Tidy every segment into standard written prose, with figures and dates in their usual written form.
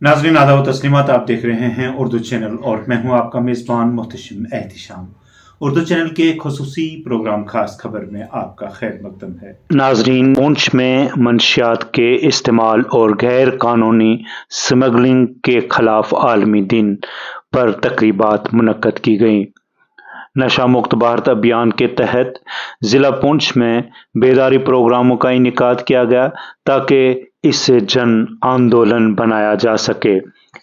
नाज़रीन आदाब व तस्लीमात, आप देख रहे हैं उर्दू चैनल और मैं हूं आपका मेज़बान मुहतशिम एहतिशाम। उर्दू चैनल के खुसूसी प्रोग्राम खास खबर में आपका खैर मकदम है। नाज़रीन, पूंछ में मंशियात के इस्तेमाल और गैर कानूनी स्मगलिंग के खिलाफ आलमी दिन पर तकरीबात मुनक्कद की गई। नशा मुक्त भारत अभियान के तहत ज़िला पूंछ में बेदारी प्रोग्रामों का इनेकाद किया गया ताकि इसे जन आंदोलन बनाया जा सके।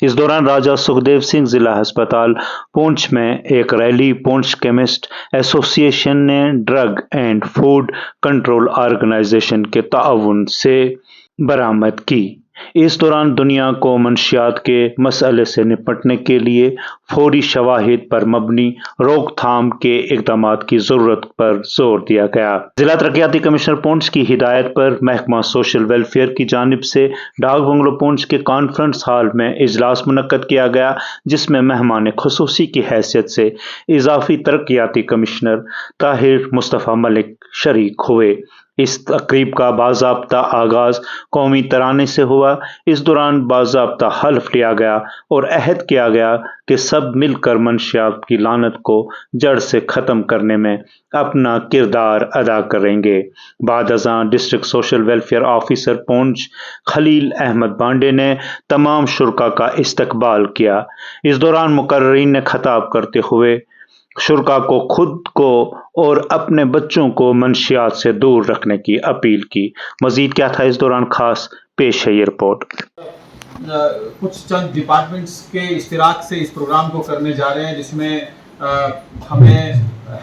इस दौरान राजा सुखदेव सिंह ज़िला अस्पताल पूंछ में एक रैली पूंछ केमिस्ट एसोसिएशन ने drug and food control organization के ताउन से बरामद की। इस दौरान दुनिया को मंशियात के मसले से निपटने के लिए फौरी शवाहिद पर मबनी रोकथाम के इक़दामात की ज़रूरत पर जोर दिया गया। जिला तरक्याती कमिश्नर पूंछ की हिदायत पर महकमा सोशल वेलफेयर की जानिब से डाक बंगलो पूंछ के कॉन्फ्रेंस हॉल में इजलास मुनक्कद किया गया, जिसमें मेहमान खुसूसी की हैसियत से इजाफी तरक्याती कमिश्नर ताहिर मुस्तफ़ा मलिक शरीक हुए। इस तकरीब का बाज़ाब्ता आगाज़ कौमी तराने से हुआ। इस दौरान बाज़ाब्ता हल्फ लिया गया और अहद किया गया कि सब मिलकर मंशियात की लानत को जड़ से ख़त्म करने में अपना किरदार अदा करेंगे। बाद अज़ां डिस्ट्रिक्ट सोशल वेलफेयर ऑफिसर पूंछ खलील अहमद बांडे ने तमाम शुरका का इस्तकबाल किया। इस दौरान मुकर्रीन ने खिताब करते हुए शुरका को खुद को और अपने बच्चों को मंशियात से दूर रखने की अपील की। मजीद क्या था इस दौरान खास, पेश है ये रिपोर्ट। कुछ चंद डिपार्टमेंट्स के इश्तिराक से इस प्रोग्राम को करने जा रहे हैं, जिसमें हमें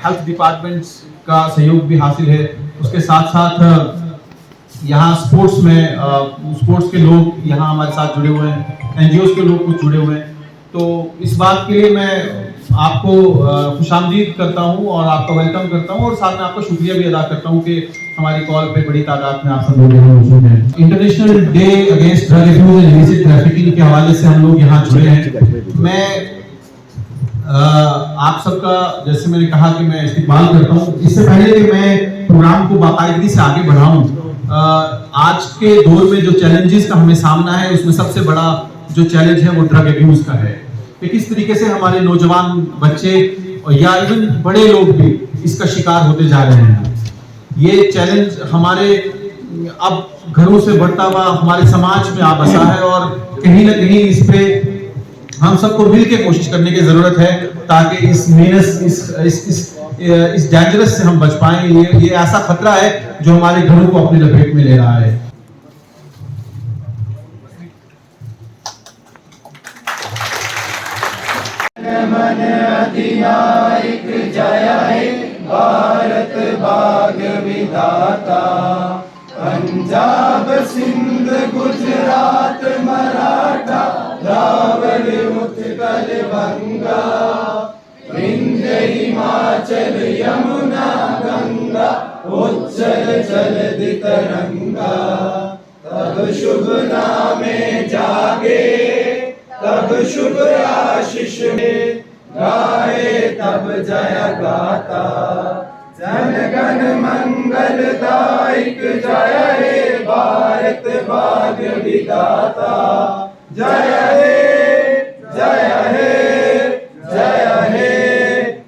हेल्थ डिपार्टमेंट्स का सहयोग भी हासिल है। उसके साथ साथ यहाँ स्पोर्ट्स में स्पोर्ट्स के लोग यहाँ हमारे साथ जुड़े हुए हैं, एनजीओ के लोग कुछ जुड़े हुए हैं। तो इस बात के लिए मैं आपको खुशामदीद करता हूं और आपका वेलकम करता हूं और साथ में आपका शुक्रिया भी अदा करता हूं कि हमारी कॉल पे बड़ी तादाद में आप सब लोग यहाँ मौजूद हैं। International day against drug abuse and illicit trafficking के हवाले से हम लोग यहाँ जुड़े हैं। मैं आप सबका, जैसे मैंने कहा कि मैं इस्तेमाल करता हूँ, इससे पहले कि मैं प्रोग्राम को बाकायदगी से आगे बढ़ाऊं, आज के दौर में जो चैलेंजेस का हमें सामना है, उसमें सबसे बड़ा जो चैलेंज है वो ड्रग अब्यूज का है कि किस तरीके से हमारे नौजवान बच्चे या इवन बड़े लोग भी इसका शिकार होते जा रहे हैं। ये चैलेंज हमारे अब घरों से बढ़ता हुआ हमारे समाज में आ बसा है और कहीं ना कहीं इस पे हम सबको मिलकर कोशिश करने की जरूरत है ताकि इस मेनस इस डेंजरस से हम बच पाएं। ये ऐसा खतरा है जो हमारे घरों को अपनी लपेट में ले रहा है। मन अधिनायक जय हे भारत भाग्य विधाता, पंजाब सिंध गुजरात मराठा द्राविड़ उत्कल बंगा, विंध्य हिमाचल यमुना गंगा उज्जल जलधि तरंगा। तब शुभ नामे जागे तब शुभ आशीष में गाए तब जय गाता, जन गण मंगल दायक जय हे भारत भाग्य विधाता। जय हे जय हे जय हे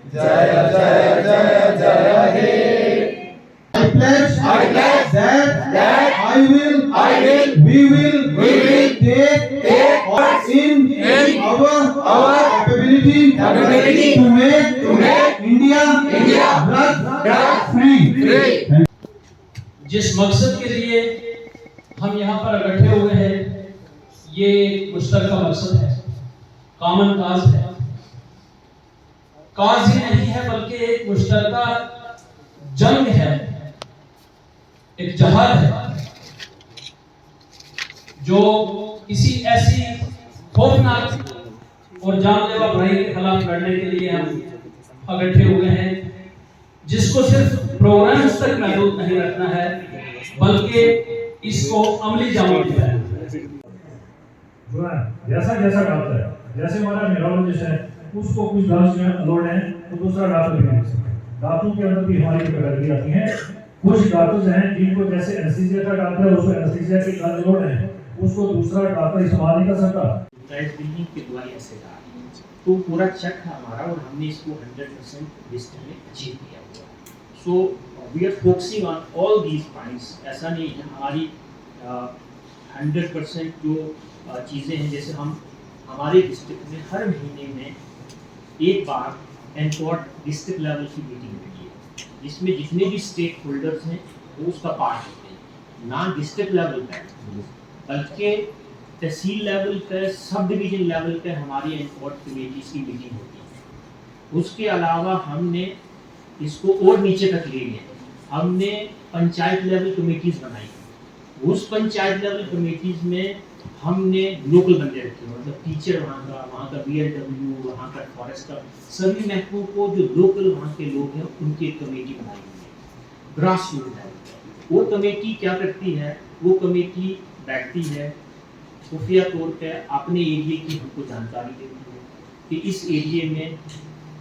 जय जय जय जय हे। I pledge that I will we will take in our capability to make India drug free। जिस मकसद के लिए हम यहाँ पर इकट्ठे हुए हैं, ये मुश्तरका मकसद है, कॉमन काज है। काज ही नहीं है बल्कि एक मुश्तरका जंग है, एक जहाद है जो किसी ऐसी खौफनाक और जानलेवा बुराई के खिलाफ लड़ने के लिए हम इकट्ठे हुए हैं, जिसको सिर्फ प्रोग्राम्स तक महदूद नहीं रखना है बल्कि इसको अमली जामा दिया है। जो है जैसा जैसा डॉक्टर है, जैसे हमारा न्यूरोलॉजिस्ट है, उसको कुछ ड्रग्स जो है लोड है तो दूसरा डॉक्टर भी नहीं सकता। दांतों के अंदर भी हमारी कैटेगरी आती है। कुछ डॉक्टर्स हैं जिनको जैसे एनेस्थीसिया का डॉक्टर है, उसको एनेस्थीसिया की लोड है, उसको दूसरा डॉक्टर इस्तेमाल नहीं कर सकता। प्राइस बिल्डिंग के दुआई हिस्सेदार हैं। तो पूरा चेक है हमारा और हमने इसको 100% लिस्ट में अचीव किया हुआ है। So we are focusing on all these points. ऐसा नहीं है हमारी 100% जो चीज़ें हैं, जैसे हम हमारे डिस्ट्रिक्ट में हर महीने में एक बार एनकॉट डिस्ट्रिक्ट लेवल की मीटिंग होती है, जिसमें जितने भी स्टेक होल्डर्स हैं वो उसका पार्ट होते हैं। ना डिस्ट्रिक्ट लेवल पर बल्कि तहसील लेवल पर, सब डिवीज़न लेवल पर हमारी एनकॉट कमेटीज़ की मीटिंग होती है। उसके अलावा हमने इसको और नीचे तक ले गया, हमने पंचायत लेवल कमेटीज़ बनाई। उस पंचायत लेवल कमेटीज़ में हमने लोकल बंदे रखे, मतलब टीचर वहाँ का BLW, वहाँ का फॉरेस्ट का, सभी महकमों को जो लोकल वहाँ के लोग हैं उनकी एक कमेटी बनाई हुई है, ग्रास रूट है। वो कमेटी क्या करती है, वो कमेटी बैठती है, खुफिया तौर पर अपने एरिए की हमको जानकारी देती है कि इस एरिए में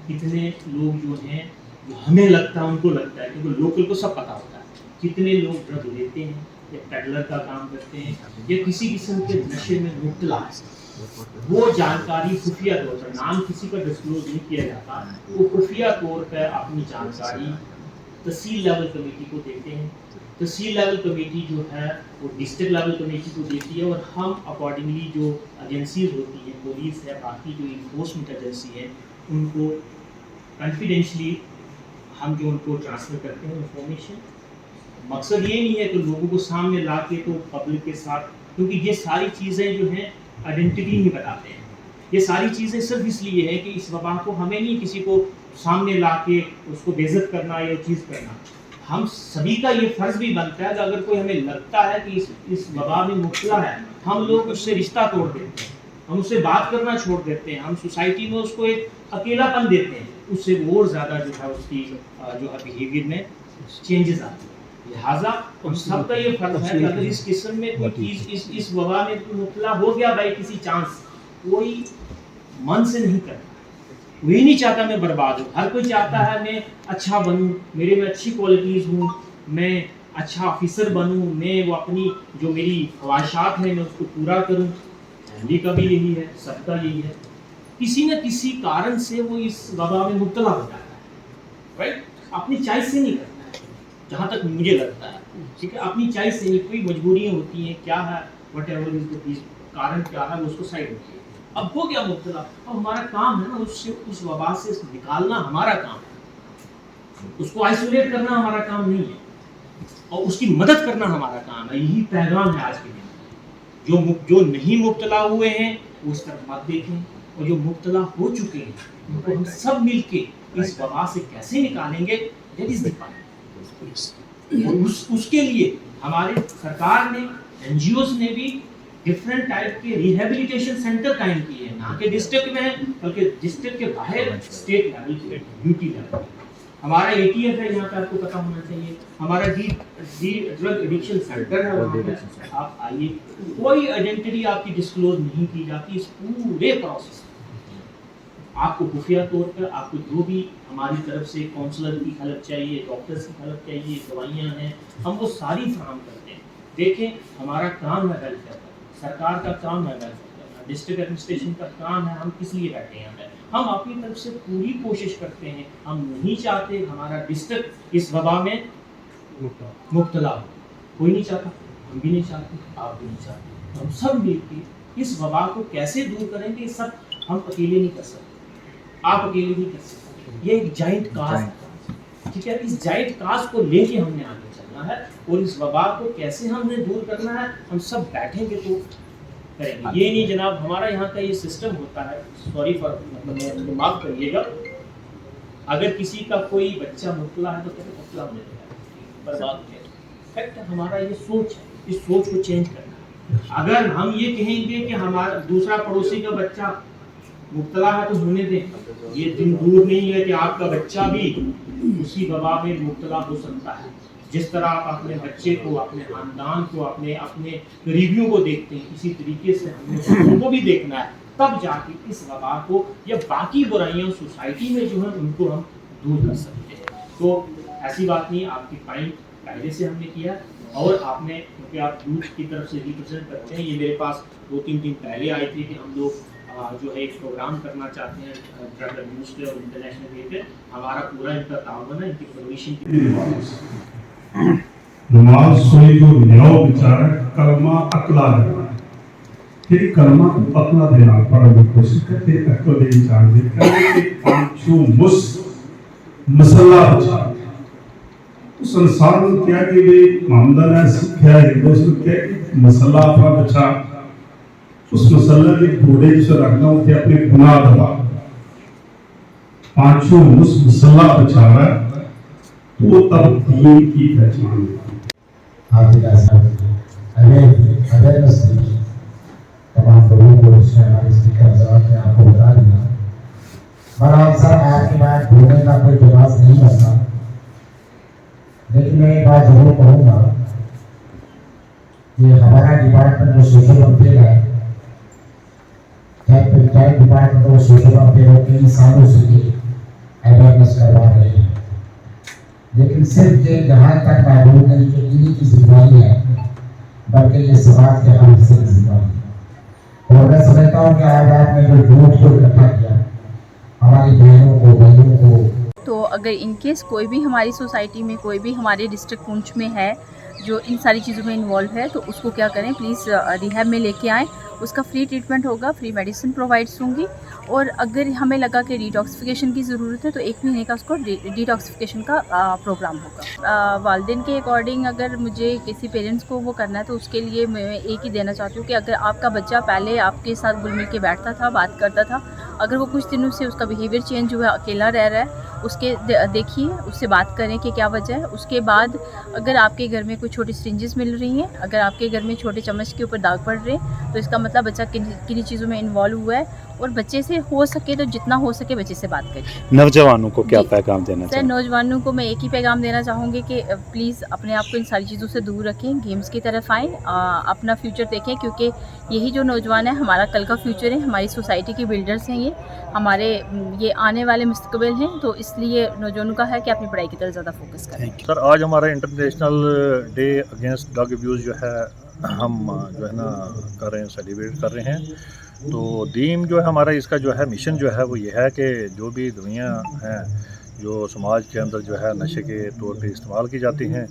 कितने लोग जो हैं, जो हमें लगता है उनको लगता है, क्योंकि लोकल को सब पता होता है कितने लोग ड्रग लेते हैं या पेडलर का काम करते हैं या किसी किस्म के नशे में मुब्तला है। वो जानकारी खुफिया तौर पर, नाम किसी का डिस्क्लोज नहीं किया जाता, वो खुफिया तौर पर अपनी जानकारी तहसील लेवल कमेटी को देते हैं। तहसील लेवल कमेटी जो है वो डिस्ट्रिक्ट लेवल कमेटी को देती है और हम अकॉर्डिंगली जो एजेंसीज होती हैं, पुलिस है, बाकी जो इन्फोर्समेंट एजेंसी है, उनको कॉन्फिडेंशली हम जो उनको ट्रांसफ़र करते हैं इंफॉर्मेशन। मकसद ये नहीं है कि लोगों को सामने ला के तो पब्लिक के साथ, क्योंकि ये सारी चीज़ें जो हैं आइडेंटिटी नहीं बताते हैं। ये सारी चीज़ें सिर्फ इसलिए है कि इस वबा को हमें नहीं किसी को सामने ला के उसको बेइज्जत करना या चीज़ करना। हम सभी का ये फ़र्ज़ भी बनता है कि अगर कोई हमें लगता है कि इस वबा में मुब्तला है, हम लोग उससे रिश्ता तोड़ देते हैं, हम उससे बात करना छोड़ देते हैं, हम सोसाइटी में उसको एक अकेलापन देते हैं, उससे वो और ज़्यादा जो है उसकी जो है बिहेवियर में चेंजेस आते हैं। लिहाजा हम सबका ये फर्ज है कि अगर इस किस्म में कोई चीज़ इस वबा में मुब्तला हो गया भाई किसी चांस, कोई मन से नहीं करता, कोई नहीं चाहता मैं बर्बाद हूँ। हर कोई चाहता है मैं अच्छा बनूँ, मेरे में अच्छी क्वालिटीज़ हूँ, मैं अच्छा ऑफिसर बनूँ, मैं वो अपनी जो मेरी ख्वाहिशात हैं मैं उसको पूरा करूँ। फैमिली का भी यही है, सबका यही है। किसी न किसी कारण से वो इस वबा में मुब्तला हो जाता है, राइट? अपनी चॉइस से नहीं करता है, जहाँ तक मुझे लगता है, ठीक है? अपनी चॉइस से नहीं, कोई मजबूरियाँ होती हैं, क्या है, वट एवर इज द कारण क्या है, वो उसको साइड होती है। अब हो गया मुब्तला, अब हमारा काम है ना उससे, उस वबा से निकालना हमारा काम है, उसको आइसोलेट करना हमारा काम नहीं है और उसकी मदद करना हमारा काम है। यही पैगाम है आज के दिन। जो नहीं मुब्तला हुए हैं वो उस तरफ मत देखें, और जो मुब्तला हो चुके हैं उनको हम सब मिलके इस वबा से कैसे निकालेंगे, दैट इज द पॉइंट। और उसके लिए हमारे सरकार ने, NGOs ने भी डिफरेंट टाइप के रिहेबिलिटेशन सेंटर कायम किए हैं, ना कि डिस्ट्रिक्ट में बल्कि डिस्ट्रिक्ट के बाहर स्टेट लेवल पे, ड्यूटी लेवल। हमारा ATF है, यहाँ पे आपको पता होना चाहिए, हमारा ड्रग एडिक्शन सेंटर है, वहाँ पे आप आइए, कोई आइडेंटिटी आपकी डिस्क्लोज नहीं की जाती इस पूरे प्रोसेस। आपको खुफिया तौर पर आपको जो भी हमारी तरफ से काउंसलर की हेल्प चाहिए, डॉक्टर्स की हेल्प चाहिए, दवाइयाँ हैं, हम वो सारी फराहम करते हैं। देखें, हमारा काम है वेलफेयर का, सरकार का काम है वेलफेयर करना, डिस्ट्रिक्ट एडमिनिस्ट्रेशन का काम है, हम किस लिए बैठे हैं यहाँ पे, हम अपनी तरफ से पूरी कोशिश करते हैं। हम नहीं चाहते हमारा डिस्ट्रिक्ट इस वबा में मुब्तला हो, कोई नहीं चाहता, हम भी नहीं चाहते, आप भी नहीं चाहते। हम सब मिलकर इस वबा को कैसे दूर करेंगे, ये सब हम अकेले नहीं कर सकते, आप अकेले नहीं कर सकते, ये एक जाइंट काज है, ठीक है? इस जाइंट काज को लेके हमने आगे चलना है और इस वबा को कैसे हमने दूर करना है, हम सब बैठेंगे तो करेंगे। ये नहीं जनाब हमारा यहाँ का ये सिस्टम होता है, सॉरी फॉर मतलब माफ़ करिएगा, अगर किसी का कोई बच्चा मुब्तला है तो कहते मुब्तला होने देगा, बर्बाद किया। फैक्ट हमारा ये सोच है, इस सोच को चेंज करना है। अगर हम ये कहेंगे कि हमारा दूसरा पड़ोसी का बच्चा मुब्तला है तो होने दें, ये दिन दूर नहीं है कि आपका बच्चा भी उसी वबा में मुब्तला हो सकता है। जिस तरह आप अपने बच्चे को, अपने खानदान को, अपने करीबियों को देखते हैं, इसी तरीके से हमें उनको भी देखना है, तब जाके इस वबा को या बाकी बुराइयां सोसाइटी में जो है उनको हम दूर कर सकते हैं। तो ऐसी बात नहीं, आपकी पॉइंट पहले से हमने किया اور آپ نے کیونکہ آپ یوتھ کی طرف سے ریپرزینٹ کرتے ہیں، یہ میرے پاس 2-3 دن پہلے آئے تھے کہ ہم لوگ جو ہے ایک پروگرام کرنا چاہتے ہیں ڈرگ ابیوز پہ اور انٹرنیشنل وے پہ، ہمارا پورا ان کا تعاون ہے، ان کی پرمیشن کی نماز سوئی جو نیاؤ بیچارہ کلمہ اقلا دینا، پھر کلمہ اقلا دینا پڑھنے کی کوشش کرتے اقلا دے انسان دے کرنے کہ پانچوں مسئلہ بچا اس انسان کو کیا کہ بھی معاملہ نے سکھیا ہے دوست کو کیا کہ مسئلہ اپنا بچا اس مسئلہ کے بوڑے سے رکھنا ہوتے اپنے گناہ دبا پانچوں مسئلہ بچا رہا ہے تو تب دین کی پہچان حافظ صاحب اویئرنیس دی تمام لوگوں کو اس میں ہمارے اسپیکر صاحب نے آپ کو بتا دیا۔ بہرحال سر آپ کی بات بولنے کا کوئی جواز نہیں ہوتا، لیکن میں ایک بات ضرور کہوں گا کہ ہمارا ڈپارٹمنٹ جو سوشل ویلفیئر ہے، چائلڈ ڈپارٹمنٹ اور سوشل ویلفیئر کئی سالوں سے یہ اویئرنیس کروا رہے ہیں، لیکن صرف یہ جہاں تک معلوم نہیں کہ انہیں کی ذمہ داری ہے، بلکہ یہ سماج کے ہر حصے کی ذمہ داری ہے۔ اور میں سمجھتا ہوں کہ آج آپ نے جو یوتھ کو اکٹھا کیا، ہماری بہنوں کو بھائیوں کو، تو اگر ان کیس کوئی بھی ہماری سوسائٹی میں کوئی بھی ہمارے ڈسٹرکٹ پونچھ میں ہے جو ان ساری چیزوں میں انوالو ہے تو اس کو کیا کریں، پلیز ریہیب میں لے کے آئیں، اس کا فری ٹریٹمنٹ ہوگا، فری میڈیسن پرووائڈس ہوں گی، اور اگر ہمیں لگا کہ ڈیٹاکسیفیکیشن کی ضرورت ہے تو 1 مہینے کا اس کو ڈیٹاکسیفیکیشن کا پروگرام ہوگا۔ والدین کے اکارڈنگ اگر مجھے کسی پیرنٹس کو وہ کرنا ہے تو اس کے لیے میں ایک ہی دینا چاہتی ہوں کہ اگر آپ کا بچہ پہلے آپ کے ساتھ گل مل کے بیٹھتا تھا، بات کرتا تھا، اگر وہ کچھ دنوں سے اس کا بیہیویئر چینج ہوا ہے، اکیلا رہ رہا ہے، اس کے دیکھیے، اس سے بات کریں کہ کیا وجہ ہے۔ اس کے بعد اگر آپ کے گھر میں کوئی چھوٹی سرنجز مل رہی ہیں، اگر آپ کے گھر میں چھوٹے چمچ کے اوپر داغ پڑ رہے ہیں تو اس کا مطلب بچہ کنہیں چیزوں میں انوالو ہوا ہے، اور بچے سے ہو سکے تو جتنا ہو سکے بچے سے بات کریں۔ نوجوانوں کو کیا پیغام دینا سر چاہیے؟ نوجوانوں کو میں ایک ہی پیغام دینا چاہوں گی کہ پلیز اپنے آپ کو ان ساری چیزوں سے دور رکھیں، گیمز کی طرف آئیں، اپنا فیوچر دیکھیں، کیونکہ یہی جو نوجوان ہیں ہمارا کل کا فیوچر ہے، ہماری سوسائٹی کے بلڈرز ہیں، یہ آنے والے مستقبل ہیں، تو اس لیے نوجوانوں کا ہے کہ اپنی پڑھائی کی طرف زیادہ فوکس کریں۔ سر آج ہمارا international day against drug abuse جو ہے ہم جو ہے نا کر رہے ہیں، سیلیبریٹ کر رہے ہیں۔ تو دین جو ہے ہمارا اس کا جو ہے مشن جو ہے وہ یہ ہے کہ جو بھی دنیا ہیں جو سماج کے اندر جو ہے نشے کے طور پہ استعمال کی جاتی ہیں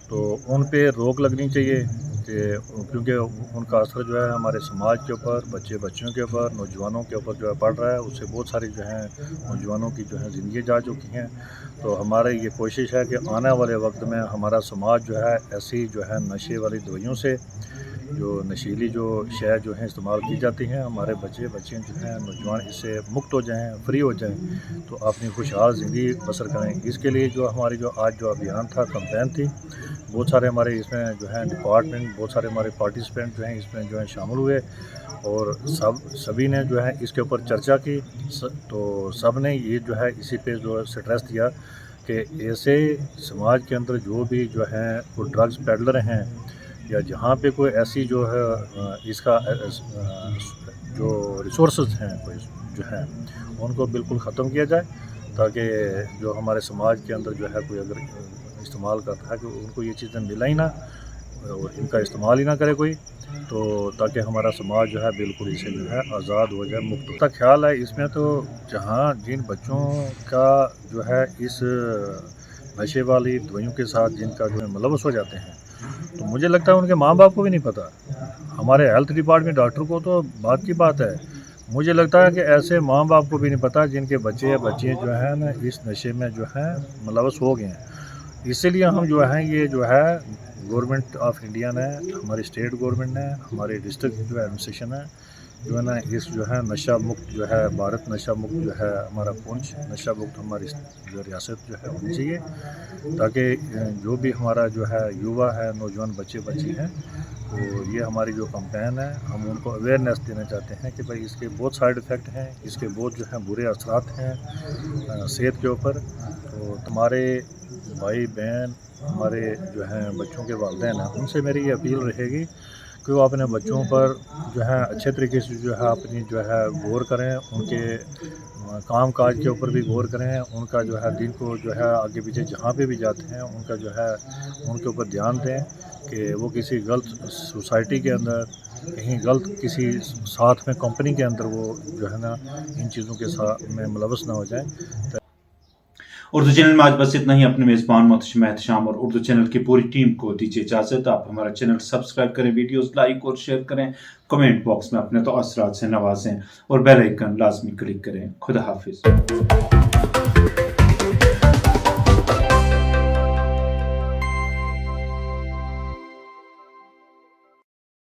تو ان پہ روک لگنی چاہیے، کہ کیونکہ ان کا اثر جو ہے ہمارے سماج کے اوپر، بچوں کے اوپر، نوجوانوں کے اوپر جو ہے پڑ رہا ہے، اس سے بہت ساری جو ہیں نوجوانوں کی جو ہے زندگی جا چکی ہیں۔ تو ہماری یہ کوشش ہے کہ آنے والے وقت میں ہمارا سماج جو ہے ایسی جو ہے نشے والی دوائیوں سے، جو نشیلی جو شے جو ہیں استعمال کی جاتی ہیں، ہمارے بچے جو ہیں نوجوان اس سے مکت ہو جائیں، فری ہو جائیں، تو اپنی خوشحال زندگی بسر کریں۔ اس کے لیے جو ہماری جو آج جو ابھیان تھا، کمپین تھی، بہت سارے ہمارے اس میں جو ہیں ڈپارٹمنٹ، بہت سارے ہمارے پارٹیسپینٹ جو ہیں اس میں جو ہیں شامل ہوئے، اور سبھی نے جو ہے اس کے اوپر چرچا کی، تو سب نے یہ جو ہے اسی پہ جو سٹریس دیا کہ ایسے سماج کے اندر جو بھی جو ہیں وہ ڈرگز پیڈلر ہیں، یا جہاں پہ کوئی ایسی جو ہے اس کا جو ریسورسز ہیں کوئی جو ہیں ان کو بالکل ختم کیا جائے، تاکہ جو ہمارے سماج کے اندر جو ہے کوئی اگر استعمال کرتا ہے کہ ان کو یہ چیزیں ملا ہی نہ، اور ان کا استعمال ہی نہ کرے کوئی، تو تاکہ ہمارا سماج جو ہے بالکل اسے جو ہے آزاد ہو جائے، مکت کا خیال ہے اس میں۔ تو جہاں جن بچوں کا جو ہے اس نشے والی دوائیوں کے ساتھ جن کا جو ہے ملوث ہو جاتے ہیں، تو مجھے لگتا ہے ان کے ماں باپ کو بھی نہیں پتہ، ہمارے ہیلتھ ڈپارٹمنٹ ڈاکٹر کو تو بات کی بات ہے، مجھے لگتا ہے کہ ایسے ماں باپ کو بھی نہیں پتہ جن کے بچے یا بچیاں جو ہیں نا اس نشے میں جو ہیں ملوث ہو گئے ہیں۔ اسی لیے ہم جو ہیں یہ جو ہے گورنمنٹ آف انڈیا نے، ہماری اسٹیٹ گورنمنٹ نے، ہمارے ڈسٹرکٹ جو ہے ایڈمنسٹریشن ہے جو ہے نا اس جو ہے نشہ مکت جو ہے بھارت نشہ مکت جو ہے ہمارا پونچھ نشہ مکت ہماری جو ریاست جو ہے ہونی چاہیے، تاکہ جو بھی ہمارا جو ہے یووا ہے، نوجوان بچے ہیں، تو یہ ہماری جو کمپین ہے ہم ان کو اویئرنیس دینا چاہتے ہیں کہ بھائی اس کے بہت سائیڈ افیکٹ ہیں، اس کے بہت جو ہیں برے اثرات ہیں صحت کے اوپر۔ تو تمہارے بھائی بہن، ہمارے جو ہیں بچوں کے والدین ہیں، ان سے میری یہ اپیل رہے گی کہ وہ اپنے بچوں پر جو ہے اچھے طریقے سے جو ہے اپنی جو ہے غور کریں، ان کے काम काज के ऊपर भी गौर करें, उनका जो है दिन को जो है आगे पीछे जहाँ पे भी जाते हैं उनका जो है उनके ऊपर ध्यान दें कि वो किसी गलत सोसाइटी के अंदर कहीं गलत किसी साथ में कंपनी के अंदर वो जो है ना इन चीज़ों के साथ में मुलवस ना हो जाए। उर्दू चैनल में आज बस इतना ही। अपने मेज़बान मोहतशिम एहतिशाम और उर्दू चैनल की पूरी टीम को दीजिए इजाज़त। आप हमारा चैनल सब्सक्राइब करें, वीडियोस लाइक और शेयर करें, कमेंट बॉक्स में अपने तअस्सुरात से नवाजें और बेल आइकन लाजमी क्लिक करें। खुदा हाफिज़।